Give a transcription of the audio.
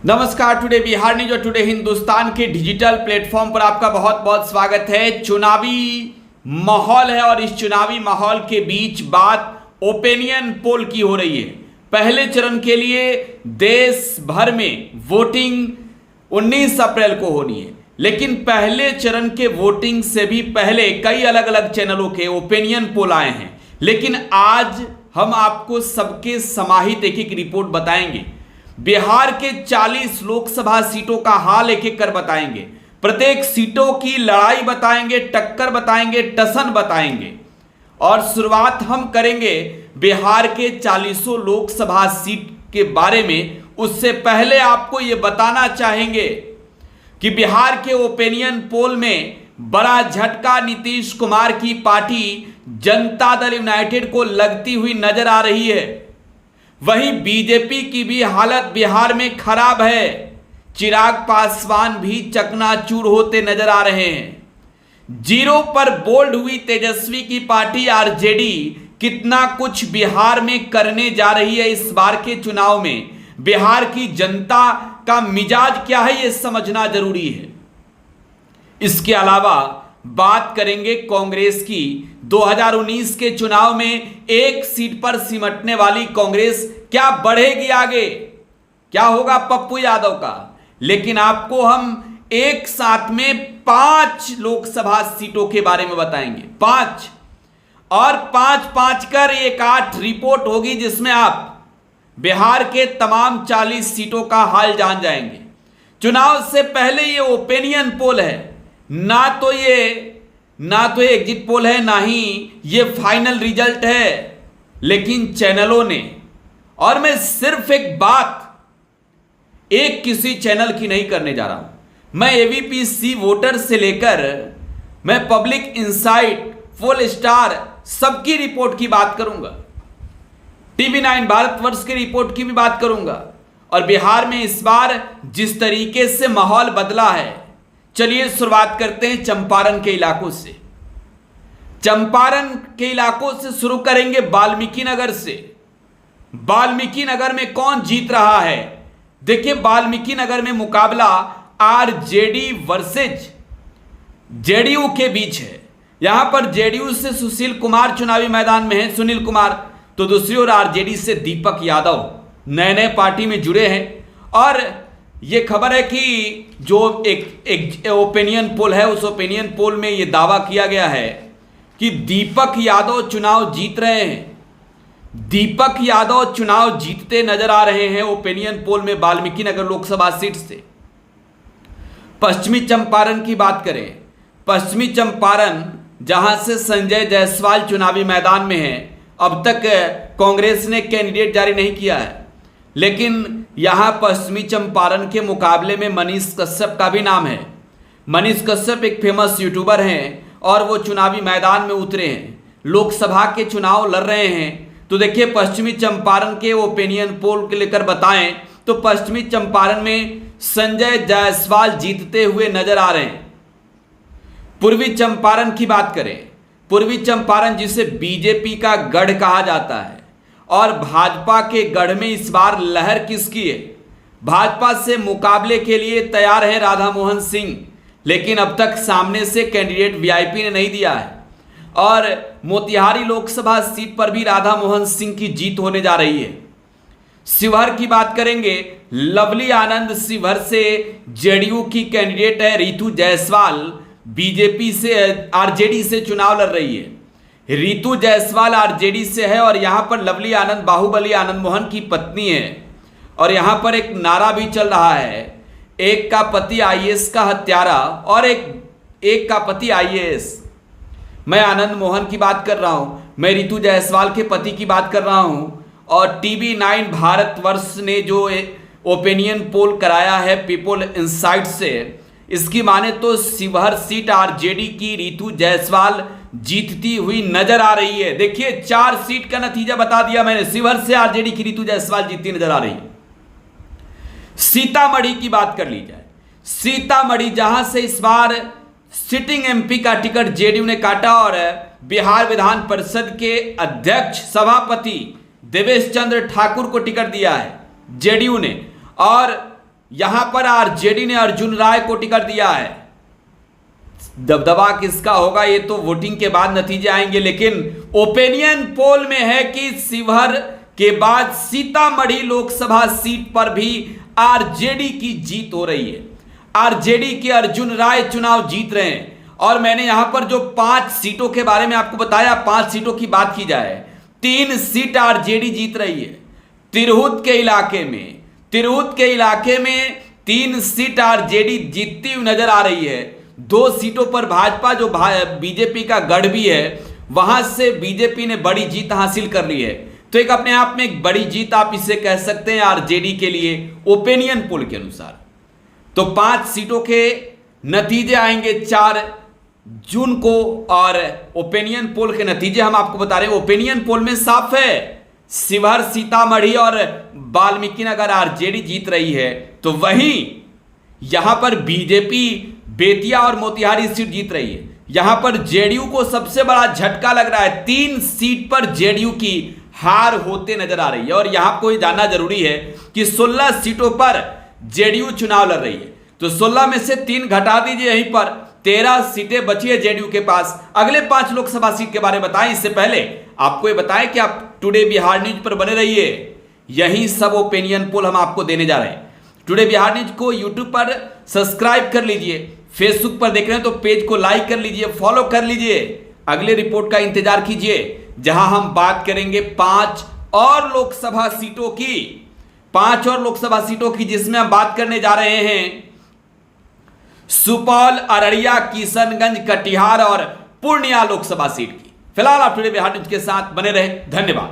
नमस्कार। Today Bihar news और today Hindustan के डिजिटल प्लेटफॉर्म पर आपका बहुत बहुत स्वागत है। चुनावी माहौल है और इस चुनावी माहौल के बीच बात ओपिनियन पोल की हो रही है। पहले चरण के लिए देश भर में वोटिंग 19 अप्रैल को होनी है, लेकिन पहले चरण के वोटिंग से भी पहले कई अलग अलग चैनलों के ओपिनियन पोल आए हैं। लेकिन आज हम आपको सबके समाहित एक एक रिपोर्ट बताएंगे। बिहार के 40 लोकसभा सीटों का हाल एक एक कर बताएंगे। प्रत्येक सीटों की लड़ाई बताएंगे, टक्कर बताएंगे, टसन बताएंगे। और शुरुआत हम करेंगे बिहार के 40 लोकसभा सीट के बारे में। उससे पहले आपको यह बताना चाहेंगे कि बिहार के ओपिनियन पोल में बड़ा झटका नीतीश कुमार की पार्टी जनता दल यूनाइटेड को लगती हुई नजर आ रही है। वहीं बीजेपी की भी हालत बिहार में खराब है। चिराग पासवान भी चकनाचूर होते नजर आ रहे हैं। जीरो पर बोल्ड हुई तेजस्वी की पार्टी आरजेडी कितना कुछ बिहार में करने जा रही है। इस बार के चुनाव में बिहार की जनता का मिजाज क्या है, यह समझना जरूरी है। इसके अलावा बात करेंगे कांग्रेस की। 2019 के चुनाव में एक सीट पर सिमटने वाली कांग्रेस क्या बढ़ेगी आगे, क्या होगा पप्पू यादव का। लेकिन आपको हम एक साथ में 5 लोकसभा सीटों के बारे में बताएंगे। 5 और 5 कर एक 8 रिपोर्ट होगी, जिसमें आप बिहार के तमाम 40 सीटों का हाल जान जाएंगे। चुनाव से पहले ये ओपिनियन पोल है, ना तो ये एग्जिट पोल है, ना ही ये फाइनल रिजल्ट है। लेकिन चैनलों ने, और मैं सिर्फ एक बात एक किसी चैनल की नहीं करने जा रहा हूं, मैं एवीपीसी वोटर से लेकर मैं पब्लिक इंसाइट, फुल स्टार सबकी रिपोर्ट की बात करूंगा। TV9 भारतवर्ष की रिपोर्ट की भी बात करूंगा। और बिहार में इस बार जिस तरीके से माहौल बदला है, चलिए शुरुआत करते हैं चंपारण के इलाकों से। चंपारण के इलाकों से शुरू करेंगे वाल्मीकि नगर से। वाल्मीकि नगर में कौन जीत रहा है? देखिए, वाल्मीकि नगर में मुकाबला आरजेडी वर्सेज जेडीयू के बीच है। यहां पर जेडीयू से सुशील कुमार चुनावी मैदान में है, सुनील कुमार, तो दूसरी ओर आरजेडी से दीपक यादव नए नए पार्टी में जुड़े हैं। और ये खबर है कि जो एक ओपिनियन पोल है, उस ओपिनियन पोल में ये दावा किया गया है कि दीपक यादव चुनाव जीत रहे हैं। दीपक यादव चुनाव जीतते नजर आ रहे हैं ओपिनियन पोल में वाल्मीकि नगर लोकसभा सीट से। पश्चिमी चंपारण की बात करें, पश्चिमी चंपारण जहां से संजय जायसवाल चुनावी मैदान में है, अब तक कांग्रेस ने कैंडिडेट जारी नहीं किया है। लेकिन यहां पश्चिमी चंपारण के मुकाबले में मनीष कश्यप का भी नाम है। मनीष कश्यप एक फेमस यूट्यूबर हैं और वो चुनावी मैदान में उतरे हैं, लोकसभा के चुनाव लड़ रहे हैं। तो देखिए, पश्चिमी चंपारण के ओपिनियन पोल के लेकर बताएं तो पश्चिमी चंपारण में संजय जायसवाल जीतते हुए नजर आ रहे हैं। पूर्वी चंपारण की बात करें, पूर्वी चंपारण जिसे बीजेपी का गढ़ कहा जाता है और भाजपा के गढ़ में इस बार लहर किसकी है? भाजपा से मुकाबले के लिए तैयार है राधा मोहन सिंह, लेकिन अब तक सामने से कैंडिडेट वीआईपी ने नहीं दिया है। और मोतिहारी लोकसभा सीट पर भी राधा मोहन सिंह की जीत होने जा रही है। शिवहर की बात करेंगे, लवली आनंद शिवहर से जेडीयू की कैंडिडेट है। रितु जायसवाल बीजेपी से, आरजेडी से चुनाव लड़ रही है। रितु जायसवाल आरजेडी से है और यहां पर लवली आनंद बाहुबली आनंद मोहन की पत्नी है। और यहां पर एक नारा भी चल रहा है, एक का पति आईएएस का हत्यारा और एक का पति आईएएस। मैं आनंद मोहन की बात कर रहा हूं, मैं रितु जायसवाल के पति की बात कर रहा हूं। और TV9 भारतवर्ष ने जो ओपिनियन पोल कराया है पीपल इंसाइट से, इसकी माने तो शिवहर सीट आरजेडी की रितु जायसवाल जीतती हुई नजर आ रही है। देखिए, 4 सीट का नतीजा बता दिया मैंने। शिवहर से आरजेडी की रितु जायसवाल जीतती नजर आ रही है। सीतामढ़ी की बात कर ली जाए, सीतामढ़ी जहां से इस बार सिटिंग एमपी का टिकट जेडीयू ने काटा और बिहार विधान परिषद के अध्यक्ष सभापति देवेश चंद्र ठाकुर को टिकट दिया है जेडीयू ने। और यहां पर आरजेडी ने अर्जुन राय को टिकट दिया है। दबदबा किसका होगा ये तो वोटिंग के बाद नतीजे आएंगे, लेकिन ओपिनियन पोल में है कि शिवहर के बाद सीतामढ़ी लोकसभा सीट पर भी आरजेडी की जीत हो रही है। आरजेडी के अर्जुन राय चुनाव जीत रहे हैं। और मैंने यहां पर जो 5 सीटों के बारे में आपको बताया, 5 सीटों की बात की जाए, 3 सीट आरजेडी जीत रही है। तिरहुत के इलाके में 3 सीट आरजेडी जीतती हुई नजर आ रही है। 2 सीटों पर भाजपा जो बीजेपी का गढ़ भी है, वहां से बीजेपी ने बड़ी जीत हासिल कर ली है। तो एक अपने आप में एक बड़ी जीत आप इसे कह सकते हैं आरजेडी के लिए ओपिनियन पोल के अनुसार। तो 5 सीटों के नतीजे आएंगे 4 जून को, और ओपिनियन पोल के नतीजे हम आपको बता रहे हैं। ओपिनियन पोल में साफ है, शिवहर, सीतामढ़ी और वाल्मीकि नगर आरजेडी जीत रही है, तो वहीं यहां पर बीजेपी बेतिया और मोतिहारी सीट जीत रही है। यहां पर जेडीयू को सबसे बड़ा झटका लग रहा है, 3 सीट पर जेडीयू की हार होते नजर आ रही है। और यहां को जानना जरूरी है कि 16 सीटों पर जेडीयू चुनाव लड़ रही है, तो 16 में से 3 घटा दीजिए, यहीं पर 13 सीटें बची है जेडीयू के पास। अगले 5 लोकसभा सीट के बारे में बताएं, इससे पहले आपको ये बताएं कि आप टुडे बिहार न्यूज पर बने रहिए, यही सब ओपिनियन पोल हम आपको देने जा रहे हैं। टुडे बिहार न्यूज को यूट्यूब पर सब्सक्राइब कर लीजिए, फेसबुक पर देख रहे हैं तो पेज को लाइक कर लीजिए, फॉलो कर लीजिए। अगले रिपोर्ट का इंतजार कीजिए, जहां हम बात करेंगे 5 और लोकसभा सीटों की, जिसमें हम बात करने जा रहे हैं सुपौल, अररिया, किशनगंज, कटिहार और पूर्णिया लोकसभा सीट की। फिलहाल आप टुडे बिहार न्यूज के साथ बने रहे, धन्यवाद।